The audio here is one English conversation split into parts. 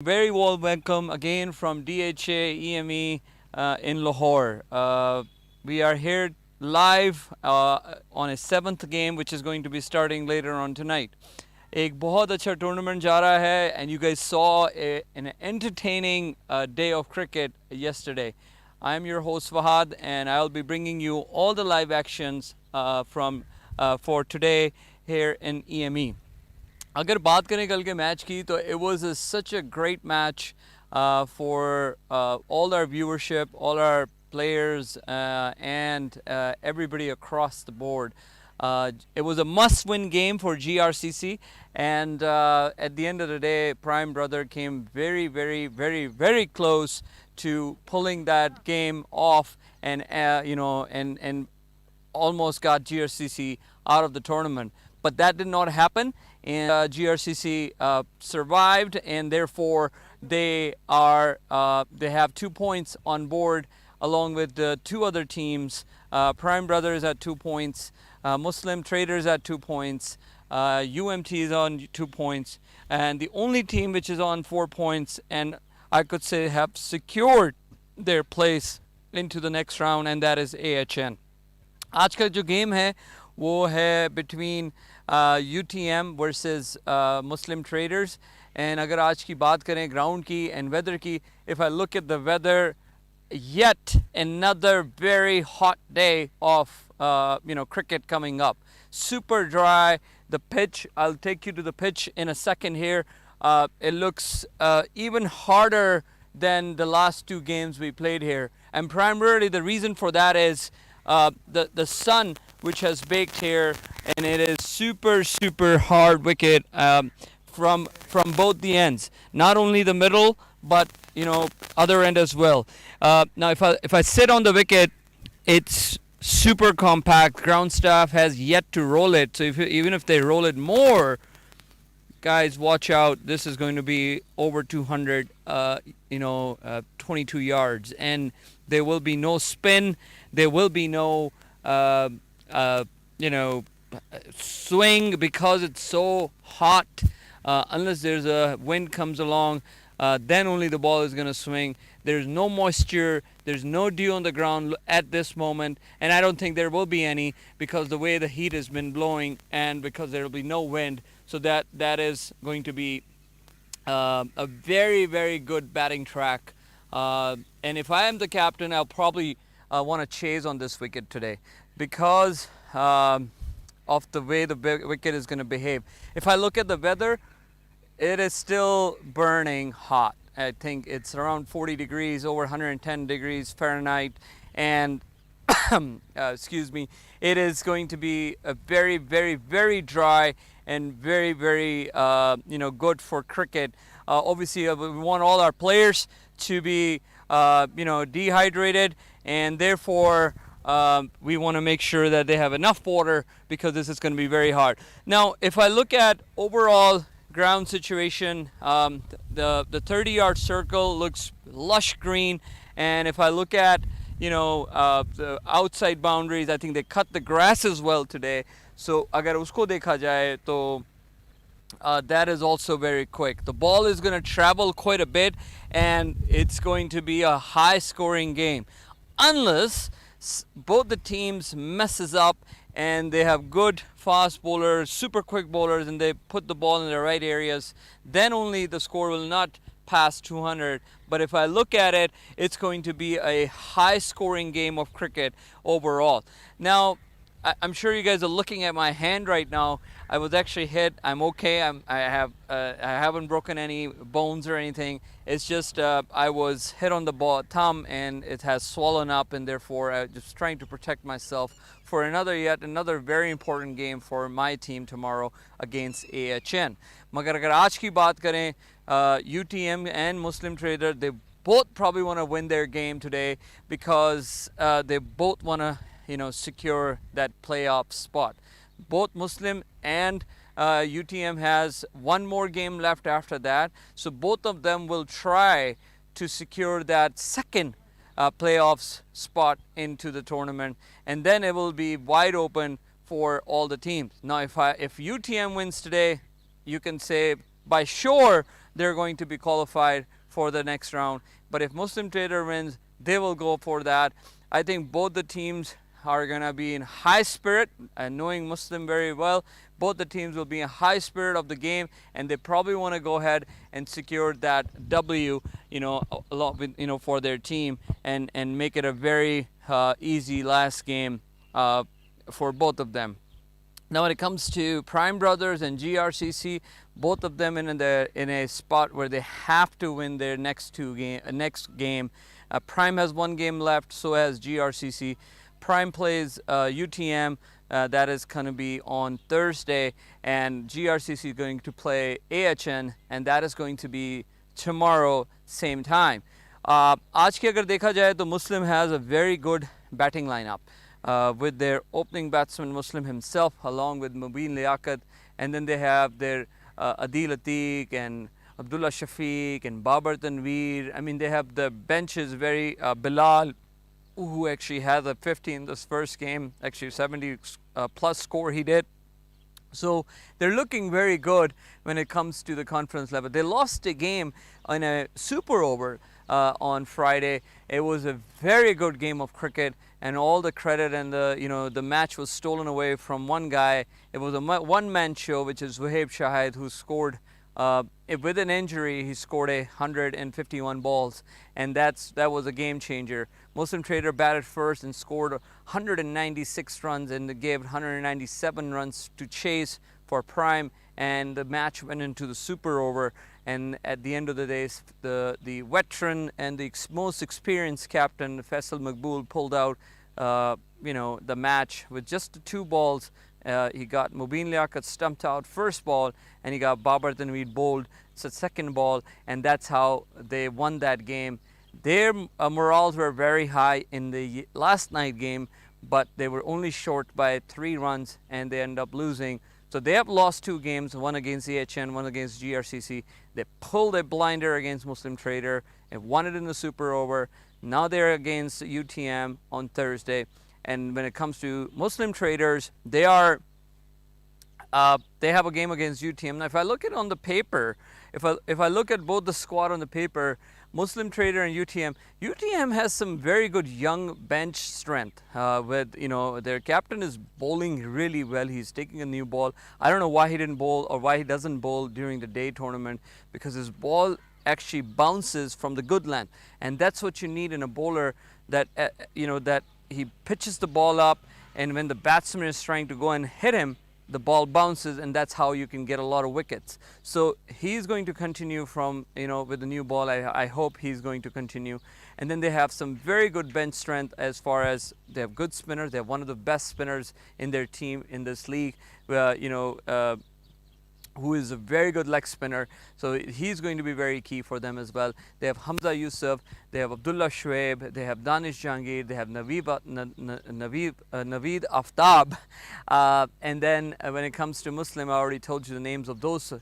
Very warm welcome again from DHA EME in Lahore. We are here live on a seventh game which is going to be starting later on tonight. एक बहुत अच्छा tournament जा रहा है and you guys saw an entertaining day of cricket yesterday. I'm your host Fahad and I'll be bringing you all the live actions from for today here in EME. अगर बात करें कल के मैच की तो it was such a great match for all our viewership, all our players and everybody across the board. It was a must-win game for GRCC, and at the end of the day, Prime Brother came very, very, very, very close to pulling that game off, and and almost got GRCC out of the tournament. But that did not happen, and GRCC survived, and therefore they have 2 points on board along with the two other teams. Prime Brothers at 2 points, Muslim Traders at 2 points, UMT is on 2 points, and the only team which is on 4 points and I could say have secured their place into the next round, and that is AHN. आज का जो game है वो है between UTM versus Muslim Traders, and अगर आज की बात करें ground की and weather की, if I look at the weather, yet another very hot day of cricket coming up. Super dry. The pitch, I'll take you to the pitch in a second here. It looks even harder than the last two games we played here, and primarily the reason for that is the sun which has baked here, and it is super hard wicket from both the ends, not only the middle but other end as well. Now if I sit on the wicket, it's super compact. Ground staff has yet to roll it, so even if they roll it more, guys, watch out. This is going to be over 200 22 yards, and there will be no spin, there will be no swing because it's so hot. Unless there's a wind comes along, then only the ball is going to swing. There's no moisture, there's no dew on the ground at this moment, and I don't think there will be any because the way the heat has been blowing and because there will be no wind. So that is going to be a very good batting track. And if I am the captain, I'll probably want to chase on this wicket today because of the way the wicket is going to behave. If I look at the weather, it is still burning hot. I think it's around 40 degrees, over 110 degrees Fahrenheit, and excuse me, it is going to be a very dry and very good for cricket. Obviously, we want all our players to be dehydrated, and therefore we want to make sure that they have enough water because this is going to be very hard. Now, if I look at overall ground situation, the 30-yard circle looks lush green, and if I look at the outside boundaries, I think they cut the grass as well today. So agar usko dekha jaye to that is also very quick. The ball is going to travel quite a bit, and it's going to be a high scoring game unless both the teams messes up and they have good fast bowlers, super quick bowlers, and they put the ball in the right areas. Then only the score will not pass 200. But if I look at it, it's going to be a high scoring game of cricket overall. Now, I'm sure you guys are looking at my hand right now. I was actually hit. I'm okay. I haven't broken any bones or anything. It's just I was hit on the thumb, and it has swollen up, and therefore I'm just trying to protect myself for yet another very important game for my team tomorrow against AHN. मगर अगर आज की बात करें, UTM and Muslim Trader, they both probably want to win their game today because they both want to secure that playoff spot. Both Muslim and UTM has one more game left after that, so both of them will try to secure that second playoffs spot into the tournament, and then it will be wide open for all the teams. Now if UTM wins today, you can say by sure they're going to be qualified for the next round. But if Muslim Trader wins, they will go for that. I think both the teams are going to be in high spirit, and knowing Muslim very well, both the teams will be in high spirit of the game, and they probably want to go ahead and secure that W, a lot with, for their team, and make it a very easy last game for both of them. Now, when it comes to Prime Brothers and GRCC, both of them in a spot where they have to win their next game. Prime has one game left, so has GRCC. Prime plays UTM. That is going to be on Thursday, and GRCC is going to play AHN, and that is going to be tomorrow, same time. आज की अगर देखा जाए तो Muslim has a very good batting lineup with their opening batsman Muslim himself, along with Mubin Liaquat, and then they have their Adil Atiq and Abdullah Shafiq and Babar Tanveer. I mean, they have the benches very Bilal, who actually had a 50 in this first game, actually 70 plus score he did. So they're looking very good when it comes to the conference level. They lost a game in a super over on Friday. It was a very good game of cricket, and all the credit and the match was stolen away from one guy. It was a one-man show, which is Wahib Shahid, who scored with an injury. He scored 151 balls, and that was a game changer. Muslim Trader batted first and scored 196 runs, and they gave 197 runs to chase for Prime, and the match went into the super over. And at the end of the day, the veteran and the most experienced captain Faisal Maqbool pulled out the match with just the 2 balls. He got Mubin Liaquat stumped out first ball, and he got Babar Tanveer bowled second ball, and that's how they won that game. Their morals were very high in the last night game, but they were only short by 3 runs, and they end up losing. So they have lost 2 games, one against AHN, one against GRCC. They pulled a blinder against Muslim Trader and won it in the super over. Now they're against UTM on Thursday. And when it comes to Muslim Traders, they have a game against UTM. Now, if I look at it on the paper, if I look at both the squad on the paper, Muslim Trader and UTM has some very good young bench strength. With their captain is bowling really well. He's taking a new ball. I don't know why he didn't bowl or why he doesn't bowl during the day tournament, because his ball actually bounces from the good length, and that's what you need in a bowler, that that he pitches the ball up, and when the batsman is trying to go and hit him, the ball bounces, and that's how you can get a lot of wickets. So he's going to continue from, with the new ball. I hope he's going to continue. And then they have some very good bench strength as far as they have good spinners. They have one of the best spinners in their team in this league, who is a very good leg spinner. So he's going to be very key for them as well. They have Hamza Yusuf, they have Abdullah Shoaib, they have Danish Jahangir, they have Naveed Aftab. And then when it comes to Muslim, I already told you the names of those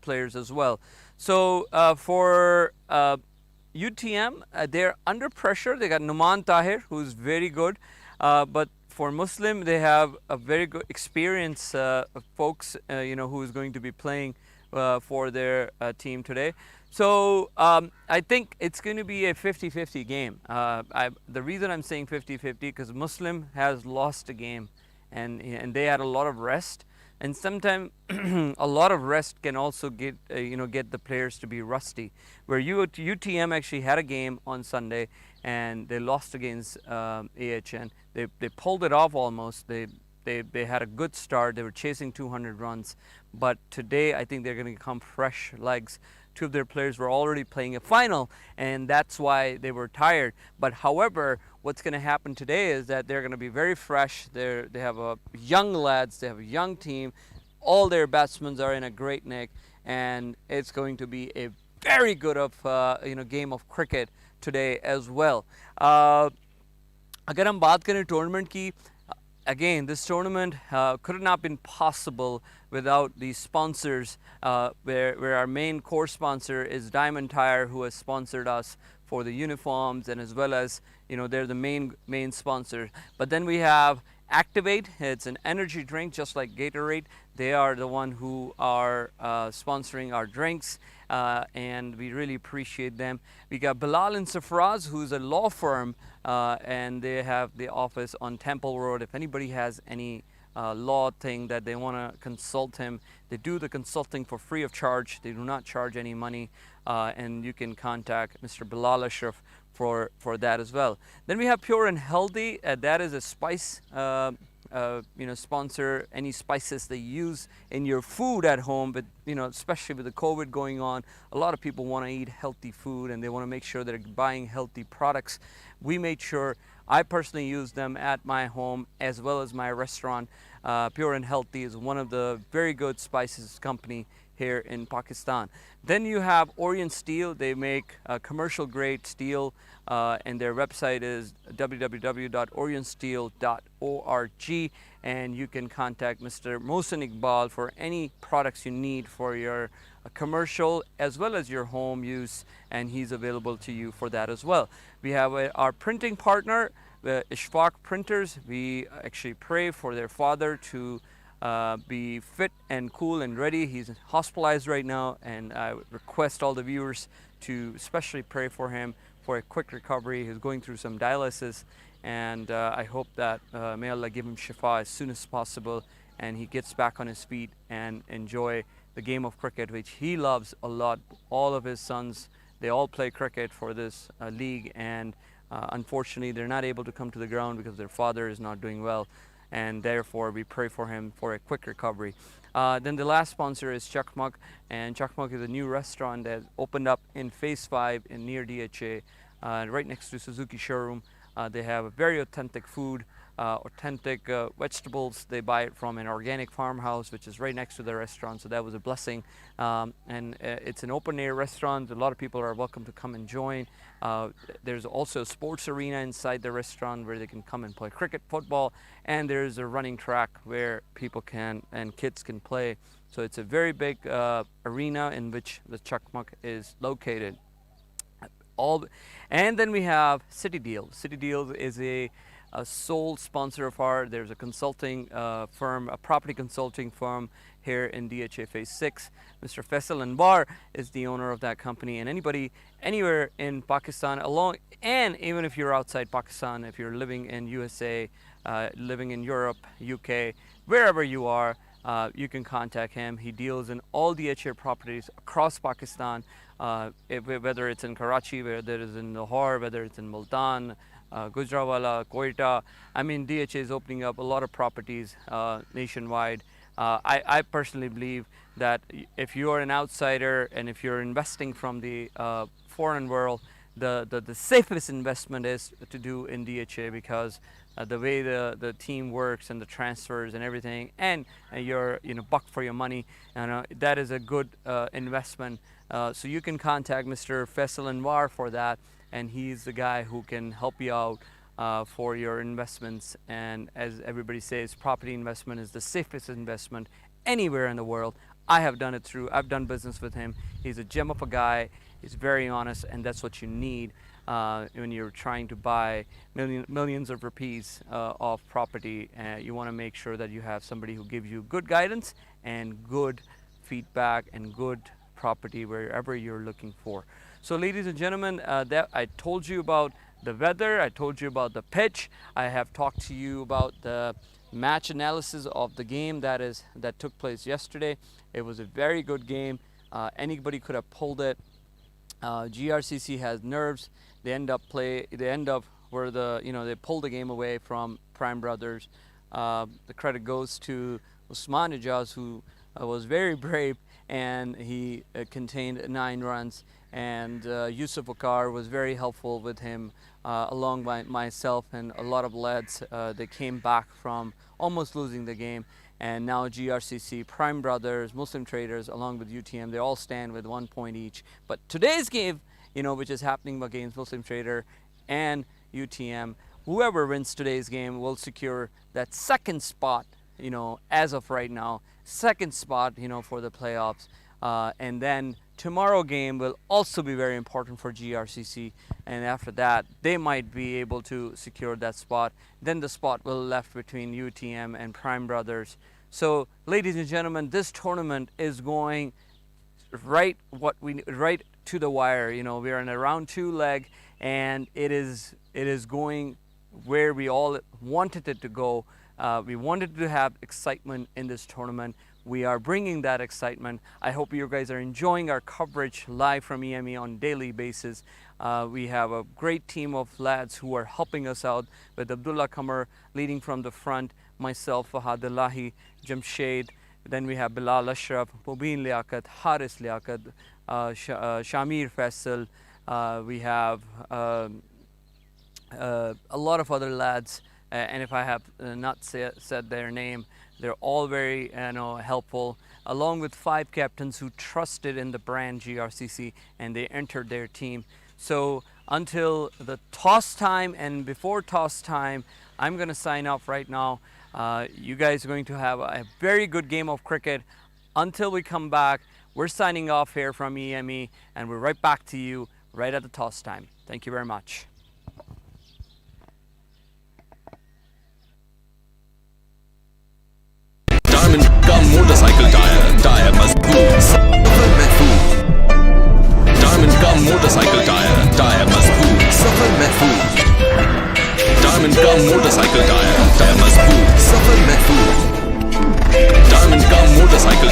players as well. So for UTM, they're under pressure. They got Numan Tahir, who's very good. But for Muslim, they have a very good experienced folks, who is going to be playing for their team today. So I think it's going to be a 50-50 game. The reason I'm saying 50-50 because Muslim has lost a game, and they had a lot of rest. And sometimes a lot of rest can also get the players to be rusty. Where UTM actually had a game on Sunday, and they lost against AHN. They pulled it off almost. They had a good start. They were chasing 200 runs. But today, I think they're going to come fresh legs. 2 of their players were already playing a final, and that's why they were tired. But however, what's going to happen today is that they're going to be very fresh. They have young lads. They have a young team. All their batsmen are in a great nick, and it's going to be a very good game of cricket today as well. अगर हम बात करें tournament की, again, this tournament could not have been possible without the sponsors, where our main core sponsor is Diamond Tire, who has sponsored us for the uniforms, and as well as, they're the main sponsor. But then we have Activate. It's an energy drink just like Gatorade. They are the one who are sponsoring our drinks. and we really appreciate them. We got Bilal and Safraz, who's a law firm, and they have the office on Temple Road. If anybody has any law thing that they want to consult him, they do the consulting for free of charge. They do not charge any money, and you can contact Mr. Bilal Ashraf for that as well. Then we have Pure and Healthy. That is a spice sponsor. Any spices they use in your food at home, but especially with the COVID going on, a lot of people want to eat healthy food and they want to make sure they're buying healthy products. We made sure, I personally use them at my home as well as my restaurant. Pure and Healthy is one of the very good spices company here in Pakistan. Then you have Orient Steel. They make commercial grade steel, and their website is www.orientsteel.org, and you can contact Mr. Mohsen Iqbal for any products you need for your commercial as well as your home use, and he's available to you for that as well. We have our printing partner, Ishfaq Printers. We actually pray for their father to be fit and cool and ready. He's hospitalized right now, and I request all the viewers to especially pray for him for a quick recovery. He's going through some dialysis, and I hope that may Allah give him shifa as soon as possible and he gets back on his feet and enjoy the game of cricket, which he loves a lot. All of his sons, they all play cricket for this league, and unfortunately they're not able to come to the ground because their father is not doing well, and therefore we pray for him for a quick recovery. Then the last sponsor is Chakmak, and Chakmak is a new restaurant that opened up in Phase 5 in near DHA, right next to Suzuki showroom. They have a very authentic food, authentic vegetables. They buy it from an organic farmhouse, which is right next to the restaurant, so that was a blessing. And it's an open air restaurant. A lot of people are welcome to come and join. There's also a sports arena inside the restaurant where they can come and play cricket, football, and there's a running track where people can and kids can play. So it's a very big arena in which the Chakmak is located. And then we have City Deals. City Deals is a sole sponsor of ours. There's a consulting firm, a property consulting firm here in DHA Phase 6. Mr. Faisal Anwar is the owner of that company, and anybody anywhere in Pakistan, and even if you're outside Pakistan, if you're living in USA, living in Europe, UK, wherever you are, you can contact him. He deals in all DHA properties across Pakistan, whether it's in Karachi, whether it's in Lahore, whether it's in Multan, Gujranwala, Quetta. I mean, DHA is opening up a lot of properties nationwide. I personally believe that if you are an outsider and if you're investing from the foreign world, the safest investment is to do in DHA, because the way the team works and the transfers and everything, and you're buck for your money, that is a good investment. So you can contact Mr. Faisal Anwar for that, and he's the guy who can help you out for your investments. And as everybody says, property investment is the safest investment anywhere in the world. I've done business with him. He's a gem of a guy. He's very honest, and that's what you need when you're trying to buy millions of rupees of property. You want to make sure that you have somebody who gives you good guidance and good feedback and good property wherever you're looking for. So ladies and gentlemen, that I told you about the weather, I told you about the pitch, I have talked to you about the match analysis of the game that took place yesterday. It was a very good game. Anybody could have pulled it. GRCC has nerves. They end up where they pulled the game away from Prime Brothers. The credit goes to Usman Ijaz, who was very brave, and he contained 9 runs. And Yusuf Wakar was very helpful with him, along by myself and a lot of lads. They came back from almost losing the game, and now GRCC, Prime Brothers, Muslim Traders, along with UTM, they all stand with 1 point each. But today's game, which is happening against Muslim Trader and UTM, whoever wins today's game will secure that second spot, as of right now, second spot, for the playoffs. And then tomorrow game will also be very important for GRCC, and after that they might be able to secure that spot. Then the spot will be left between UTM and Prime Brothers. So ladies and gentlemen, this tournament is going right right to the wire. We are in a round 2 leg, and it is going where we all wanted it to go. We wanted to have excitement in this tournament. We are bringing that excitement. I hope you guys are enjoying our coverage live from EME on daily basis. We have a great team of lads who are helping us out, with Abdullah Kamar leading from the front, myself, Fahad Elahi, Jamshed. Then we have Bilal Ashraf, Mubin Liaquat, Haris Liaquat, Shamir Faisal. We have a lot of other lads, and if I have not said their name, they're all very helpful, along with 5 captains who trusted in the brand GRCC, and they entered their team. So until the toss time and before toss time, I'm going to sign off right now. You guys are going to have a very good game of cricket. Until we come back, we're signing off here from EME, and we're right back to you right at the toss time. Thank you very much. Diamond का motorcycle tyre मजबूत सफर महफूज। Diamond का motorcycle tyre मजबूत सफर महफूज। Diamond का motorcycle tyre मजबूत सफर महफूज। Diamond का मोटरसाइकिल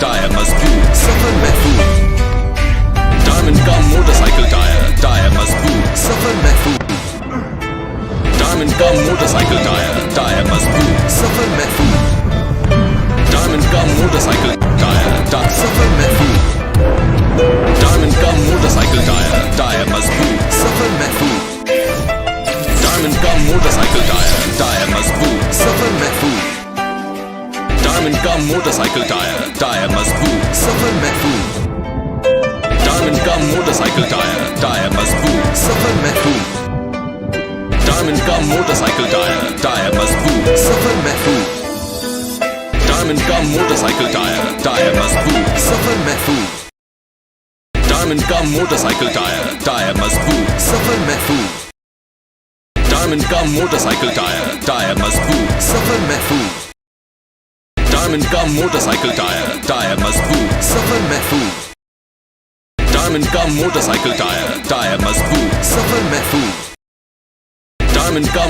टायर मजबूत सफर महफूज। Diamond का मोटरसाइकिल टायर मजबूत सफर महफूज। Diamond का मोटरसाइकिल टायर मजबूत सफर महफूज। Diamond का मोटरसाइकिल टायर सफर महफूज। Diamond का मोटरसाइकिल टायर मजबूत सफर महफूज। Diamond का मोटरसाइकिल टायर मजबूत सफर महफूज। Diamond का मोटरसाइकिल टायर मजबूत सफर महफूज। Diamond का मोटरसाइकिल टायर मजबूत सफर महफूज। Diamond का मोटरसाइकिल टायर मजबूत सफर महफूज। Diamond का मोटरसाइकिल टायर मजबूत सफर महफूज। Diamond का मोटरसाइकिल टायर मजबूत सफर महफूज। Diamond का मोटरसाइकिल टायर मजबूत सफर महफूज। Diamond का मोटरसाइकिल टायर मजबूत सफर महफूज। Diamond का मोटरसाइकिल टायर मजबूत सफर महफूज। Diamond का